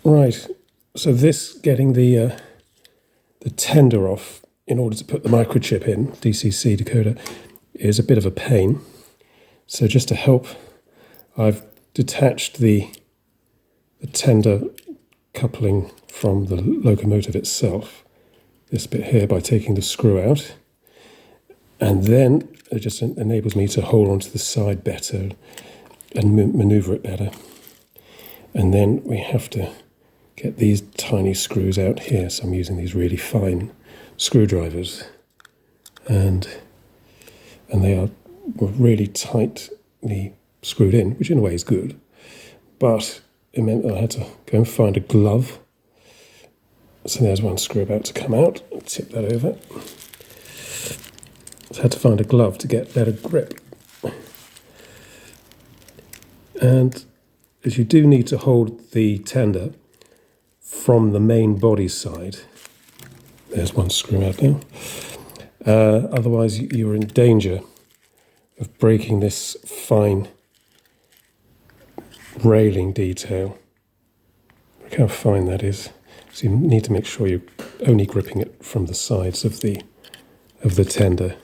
Right, so this getting the tender off in order to put the microchip in, DCC decoder, is a bit of a pain. So just to help, I've detached the tender coupling from the locomotive itself, this bit here, by taking the screw out. And then it just enables me to hold onto the side better and maneuver it better. And then we have to get these tiny screws out here. So I'm using these really fine screwdrivers. And they are really tightly screwed in, which in a way is good. But it meant that I had to go and find a glove. So there's one screw about to come out. I'll tip that over. So I had to find a glove to get better grip. And as you do need to hold the tender from the main body side, there's one screw out now. Otherwise, you're in danger of breaking this fine railing detail. Look how fine that is. So you need to make sure you're only gripping it from the sides of the tender.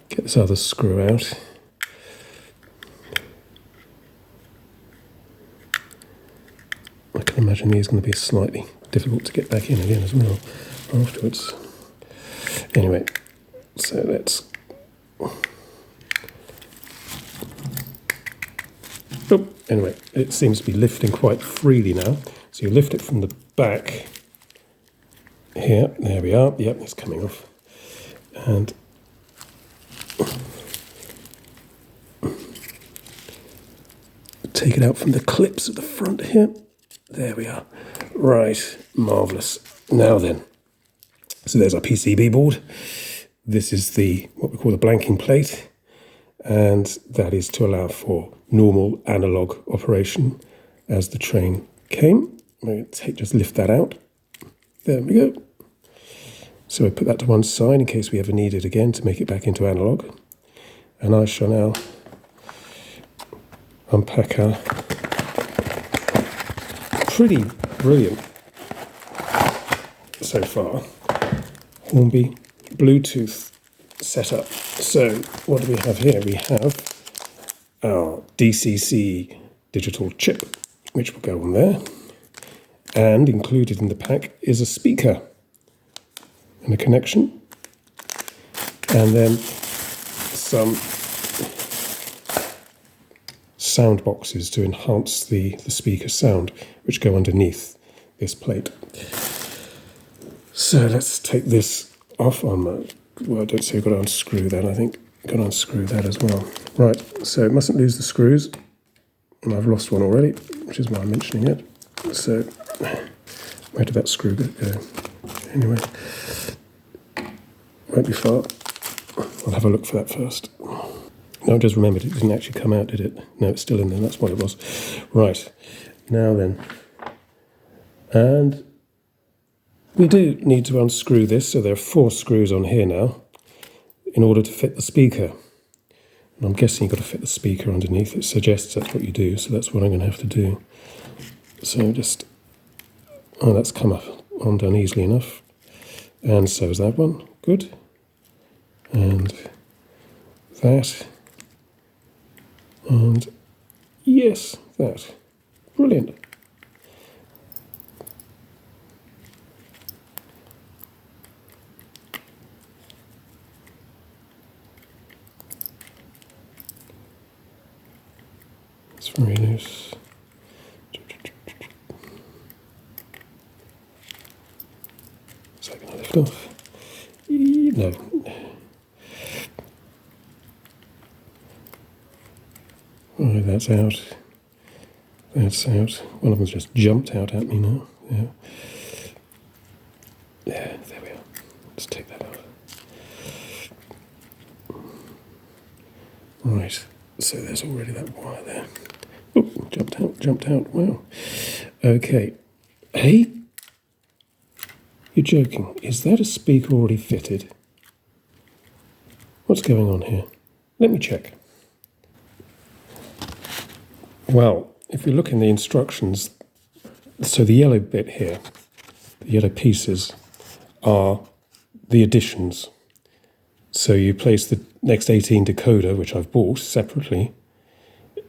Get this other screw out. I can imagine these are going to be slightly difficult to get back in again as well afterwards. Anyway, so let's... Oh, anyway, it seems to be lifting quite freely now. So you lift it from the back here. There we are. Yep, it's coming off. And take it out from the clips at the front here. There we are. Right, marvellous. Now then, so there's our PCB board. This is what we call the blanking plate, and that is to allow for normal analog operation as the train came. Just lift that out. There we go. So we put that to one side in case we ever need it again to make it back into analog. And I shall now unpack our pretty brilliant, so far, Hornby Bluetooth setup. So what do we have here? We have our DCC digital chip, which will go on there. And included in the pack is a speaker and a connection. And then some sound boxes to enhance the speaker sound, which go underneath this plate. So let's take this off on my... Well, I don't say I've got to unscrew that, I think. I've got to unscrew that as well. Right, so it mustn't lose the screws. And I've lost one already, which is why I'm mentioning it. So, where did that screw go? Anyway, won't be far. I'll have a look for that first. No, I just remembered it didn't actually come out, did it? No, it's still in there, that's what it was. Right, now then. And we do need to unscrew this, so there are 4 screws on here now in order to fit the speaker. And I'm guessing you've got to fit the speaker underneath. It suggests that's what you do, so that's what I'm going to have to do. So just... Oh, that's come up undone easily enough. And so is that one. Good. And that. And yes, that. Brilliant. It's very loose. So can I lift off? No. Oh, that's out. That's out. One of them's just jumped out at me now. Yeah. Yeah, there we are. Let's take that off. Right. So there's already that wire there. Oh, jumped out. Wow. Okay. Hey? You're joking. Is that a speaker already fitted? What's going on here? Let me check. Well, if you look in the instructions, So the yellow bit here, the yellow pieces, are the additions. So you place the next 18 decoder, which I've bought separately,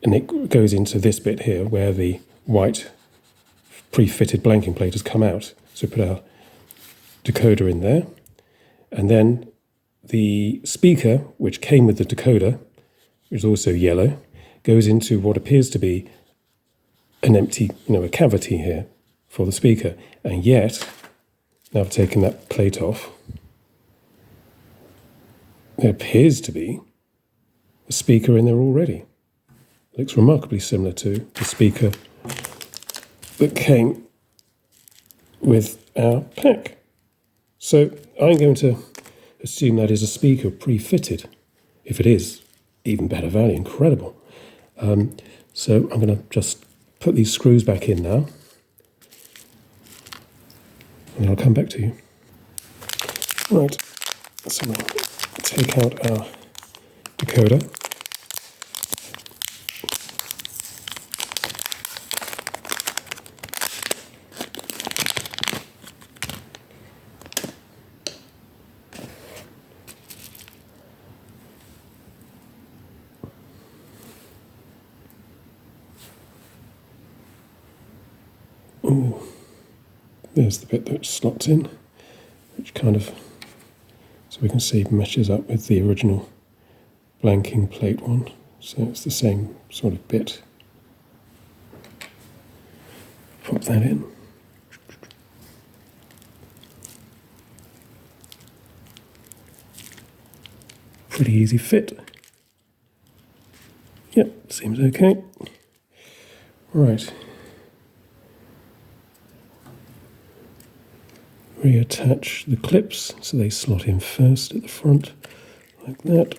and it goes into this bit here where the white pre-fitted blanking plate has come out. So put our decoder in there, and then the speaker, which came with the decoder, which is also yellow, goes into what appears to be an empty, a cavity here for the speaker. And yet, now I've taken that plate off, there appears to be a speaker in there already. It looks remarkably similar to the speaker that came with our pack. So I'm going to assume that is a speaker pre-fitted. If it is, even better value, incredible. So I'm going to just put these screws back in now, and I'll come back to you. Right, so we'll take out our decoder. Ooh, there's the bit that slots in, which kind of, so we can see, meshes up with the original blanking plate one. So it's the same sort of bit. Pop that in. Pretty easy fit. Yep, seems okay. Right. Reattach the clips so they slot in first at the front, like that.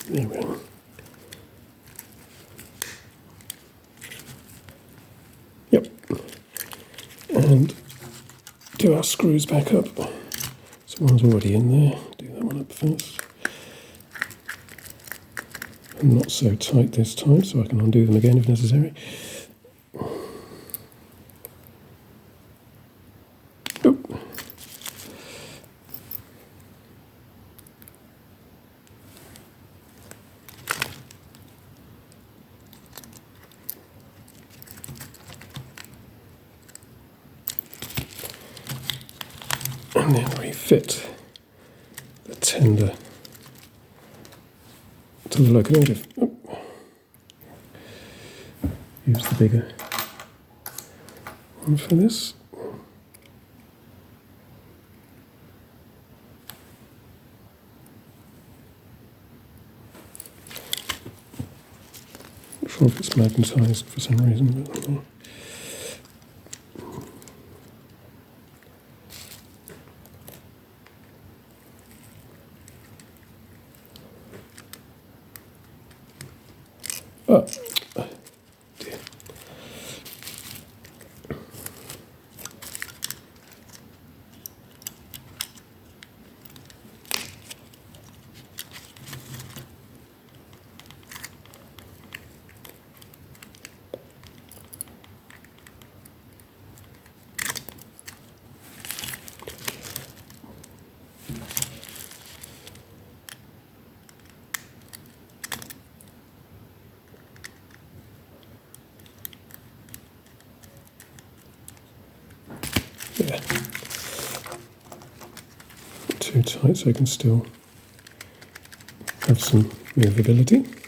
There we go. Yep. And do our screws back up. So one's already in there. Do that one up first. And not so tight this time, so I can undo them again if necessary. And then refit the tender to the locomotive. Use the bigger one for this. Not sure if it's magnetised for some reason, but oh, dear. Yeah. Not too tight so I can still have some movability.